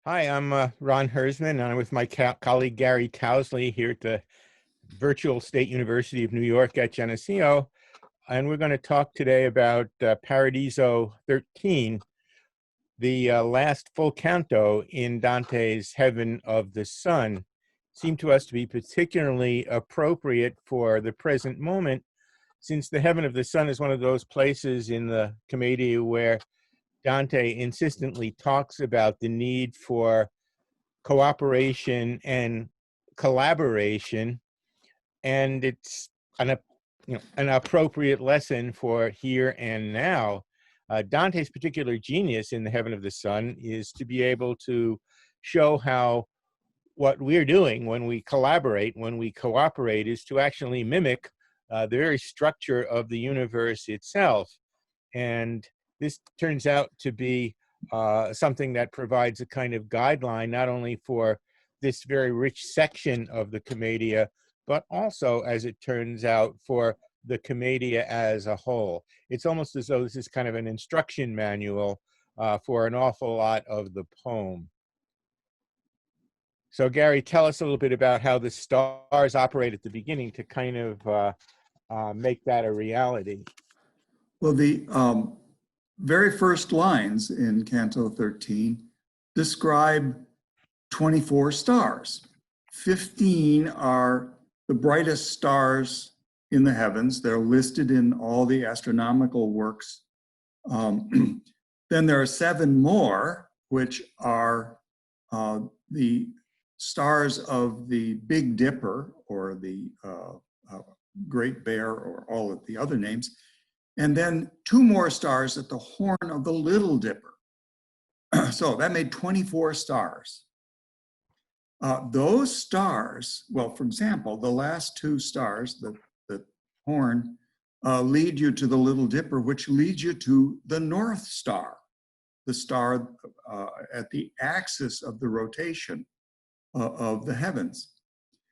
Hi, I'm Ron Herzman, and I'm with my colleague Gary Towsley here at the Virtual State University of New York at Geneseo. And we're going to talk today about Paradiso 13, the last full canto in Dante's Heaven of the Sun. Seemed to us to be particularly appropriate for the present moment, since the Heaven of the Sun is one of those places in the Commedia where Dante insistently talks about the need for cooperation and collaboration, and it's an appropriate lesson for here and now. Dante's particular genius in the Heaven of the Sun is to be able to show how what we're doing when we collaborate, when we cooperate, is to actually mimic the very structure of the universe itself. And this turns out to be something that provides a kind of guideline, not only for this very rich section of the Commedia, but also, as it turns out, for the Commedia as a whole. It's almost as though this is kind of an instruction manual for an awful lot of the poem. So Gary, tell us a little bit about how the stars operate at the beginning to kind of make that a reality. Well, the very first lines in Canto 13 describe 24 stars. 15 are the brightest stars in the heavens. They're listed in all the astronomical works. Then there are 7 more, which are the stars of the Big Dipper, or the Great Bear, or all of the other names. And then 2 more stars at the horn of the Little Dipper. So that made 24 stars. Those stars, well, for example, the last 2 stars, the horn, lead you to the Little Dipper, which leads you to the North Star, the star at the axis of the rotation of the heavens.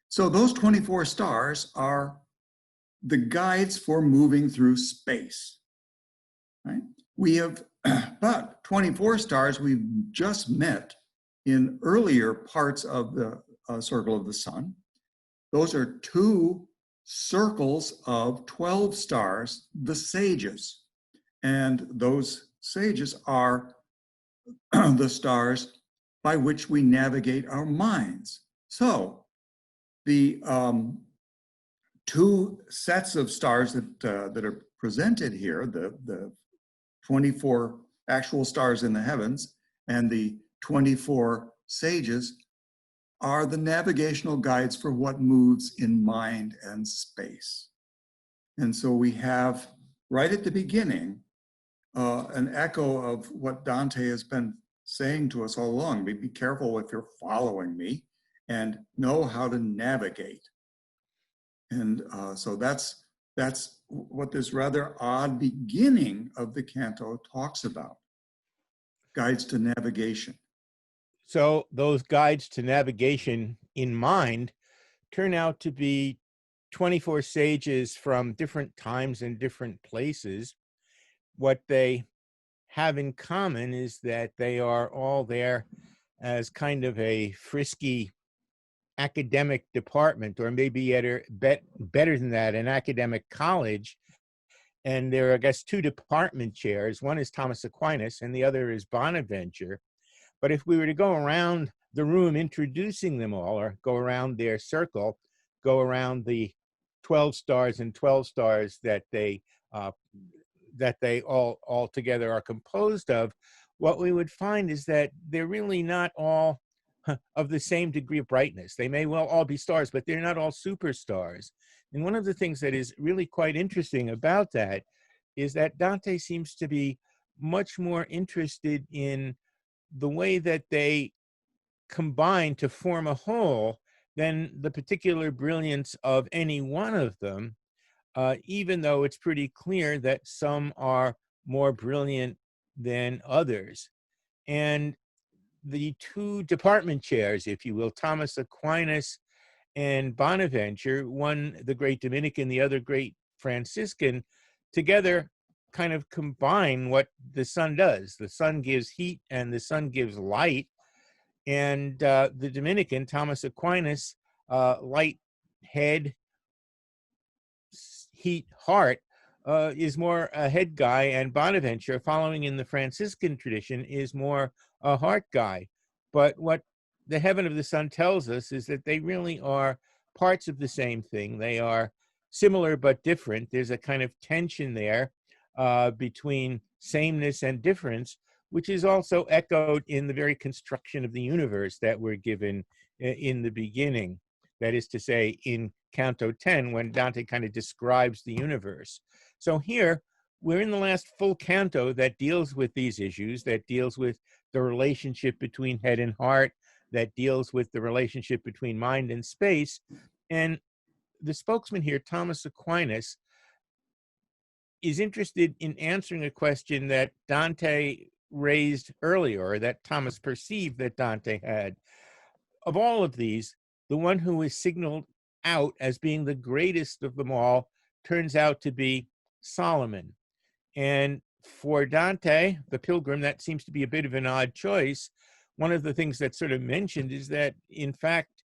So those 24 stars are the guides for moving through space, right? We have, but 24 stars we've just met in earlier parts of the circle of the sun. Those are 2 circles of 12 stars, the sages. And those sages are the stars by which we navigate our minds. So the 2 sets of stars that are presented here, the 24 actual stars in the heavens and the 24 sages, are the navigational guides for what moves in mind and space. And so we have, right at the beginning, an echo of what Dante has been saying to us all along. Be careful if you're following me, and know how to navigate. And so that's what this rather odd beginning of the canto talks about, guides to navigation. So those guides to navigation in mind turn out to be 24 sages from different times and different places. What they have in common is that they are all there as kind of a frisky academic department, or maybe better than that, an academic college. And there are, I guess, 2 department chairs. One is Thomas Aquinas and the other is Bonaventure. But if we were to go around the room introducing them all, or go around their circle, go around the 12 stars and 12 stars that they all together are composed of, what we would find is that they're really not all of the same degree of brightness. They may well all be stars, but they're not all superstars. And one of the things that is really quite interesting about that is that Dante seems to be much more interested in the way that they combine to form a whole than the particular brilliance of any one of them, even though it's pretty clear that some are more brilliant than others. And the 2 department chairs, if you will, Thomas Aquinas and Bonaventure, one the great Dominican, the other great Franciscan, together kind of combine what the sun does. The sun gives heat and the sun gives light. And the Dominican, Thomas Aquinas, light, head, heat, heart, is more a head guy, and Bonaventure, following in the Franciscan tradition, is more a heart guy. But what the Heaven of the Sun tells us is that they really are parts of the same thing. They are similar but different. There's a kind of tension there between sameness and difference, which is also echoed in the very construction of the universe that we're given in the beginning. That is to say, in Canto 10, when Dante kind of describes the universe. So here, we're in the last full canto that deals with these issues, that deals with the relationship between head and heart, that deals with the relationship between mind and space. And the spokesman here, Thomas Aquinas, is interested in answering a question that Dante raised earlier, or that Thomas perceived that Dante had. Of all of these, the one who is signaled out as being the greatest of them all turns out to be Solomon. And for Dante, the pilgrim, that seems to be a bit of an odd choice. One of the things that's sort of mentioned is that, in fact,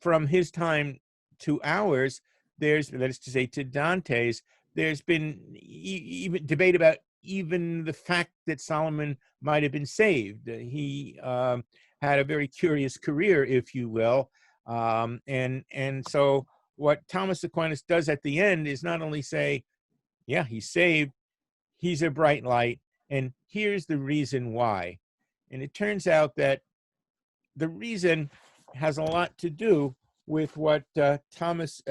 from his time to ours, that is to say, to Dante's, there's been even debate about even the fact that Solomon might have been saved. He had a very curious career, if you will. And so what Thomas Aquinas does at the end is not only say, yeah, he's saved, he's a bright light, and here's the reason why. And it turns out that the reason has a lot to do with what Thomas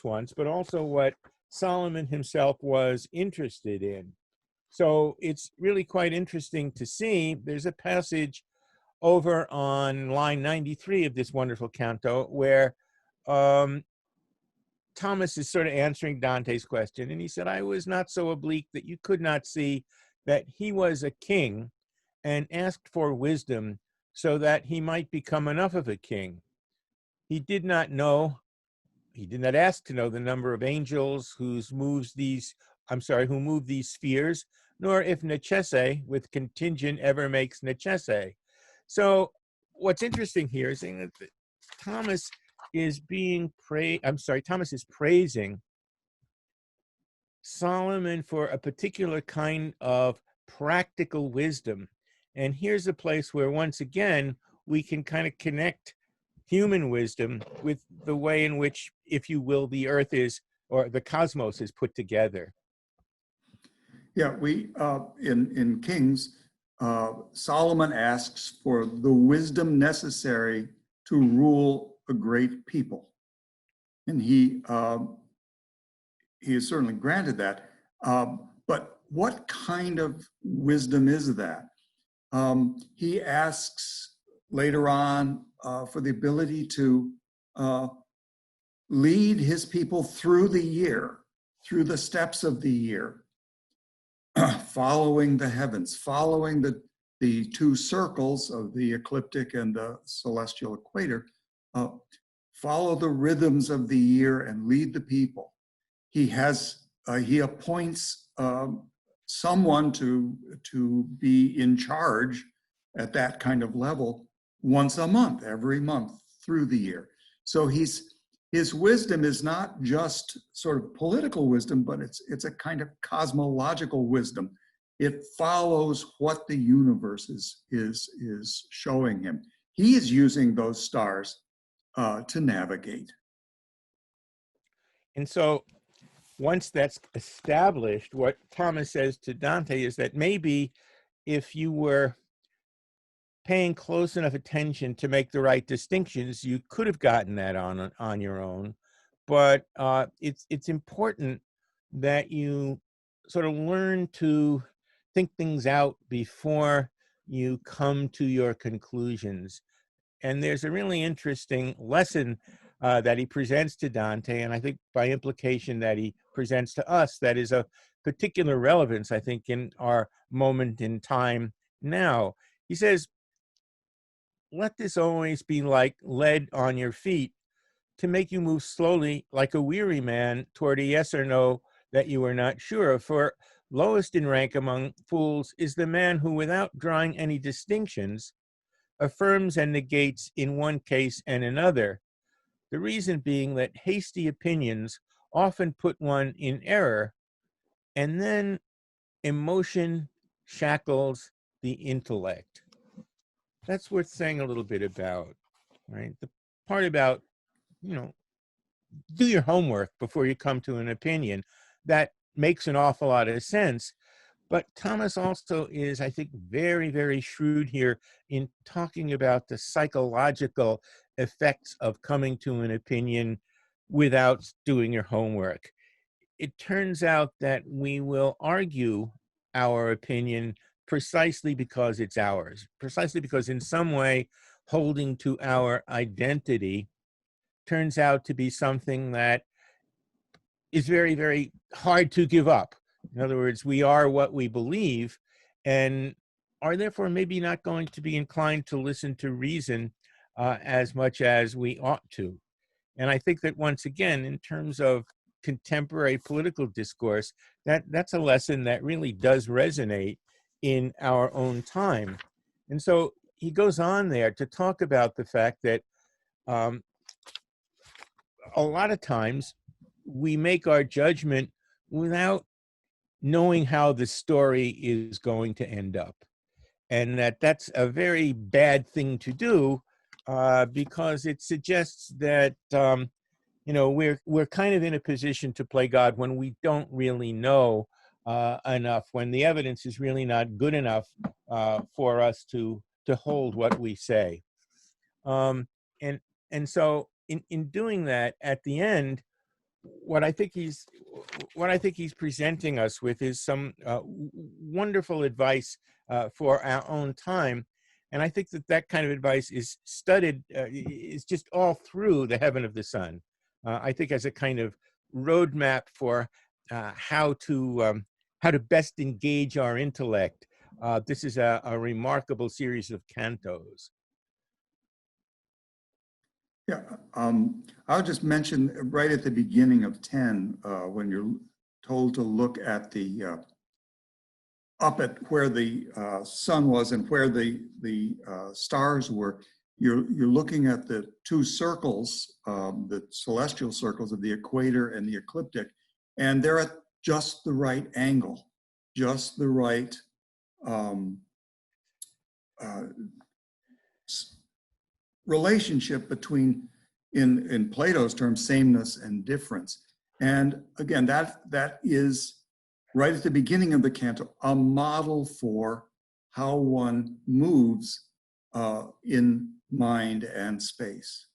wants, but also what Solomon himself was interested in. So it's really quite interesting to see. There's a passage over on line 93 of this wonderful canto where Thomas is sort of answering Dante's question. And he said, I was not so oblique that you could not see that he was a king and asked for wisdom so that he might become enough of a king. He did not ask to know the number of angels who move these spheres, nor if necesse with contingent ever makes necesse. So what's interesting here is saying that Thomas is praising Solomon for a particular kind of practical wisdom. And here's a place where, once again, we can kind of connect human wisdom with the way in which, if you will, the earth is, or the cosmos is put together. Yeah, we in Kings, Solomon asks for the wisdom necessary to rule a great people, and he is certainly granted that. But what kind of wisdom is that? He asks later on for the ability to lead his people through the year, through the steps of the year, following the heavens, following the two circles of the ecliptic and the celestial equator, follow the rhythms of the year and lead the people. He appoints someone to be in charge at that kind of level once a month, every month through the year. So his wisdom is not just sort of political wisdom, but it's a kind of cosmological wisdom. It follows what the universe is showing him. He is using those stars to navigate. And so once that's established, what Thomas says to Dante is that maybe if you were paying close enough attention to make the right distinctions, you could have gotten that on your own. But it's important that you sort of learn to think things out before you come to your conclusions. And there's a really interesting lesson that he presents to Dante, and I think by implication that he presents to us, that is of particular relevance, I think, in our moment in time now. He says, let this always be like lead on your feet to make you move slowly like a weary man toward a yes or no that you are not sure of. For lowest in rank among fools is the man who, without drawing any distinctions, affirms and negates in one case and another. The reason being that hasty opinions often put one in error, and then emotion shackles the intellect. That's worth saying a little bit about, right? The part about, do your homework before you come to an opinion, that makes an awful lot of sense. But Thomas also is, I think, very, very shrewd here in talking about the psychological effects of coming to an opinion without doing your homework. It turns out that we will argue our opinion precisely because it's ours, precisely because in some way holding to our identity turns out to be something that is very, very hard to give up. In other words, we are what we believe and are therefore maybe not going to be inclined to listen to reason as much as we ought to. And I think that once again, in terms of contemporary political discourse, that's a lesson that really does resonate in our own time. And so he goes on there to talk about the fact that a lot of times we make our judgment without knowing how the story is going to end up. And that's a very bad thing to do because it suggests that we're kind of in a position to play God when we don't really know enough, when the evidence is really not good enough for us to hold what we say. And so in doing that, at the end, what I think he's presenting us with is some wonderful advice for our own time. And I think that kind of advice is studied, is just all through the Heaven of the Sun. I think as a kind of roadmap for how to best engage our intellect. This is a remarkable series of cantos. Yeah, I'll just mention right at the beginning of 10, when you're told to look at the up at where the sun was and where the stars were, you're looking at the two circles, the celestial circles of the equator and the ecliptic, and they're at just the right angle, just the right relationship between, in Plato's terms, sameness and difference. And again, that is right at the beginning of the canto, a model for how one moves in mind and space.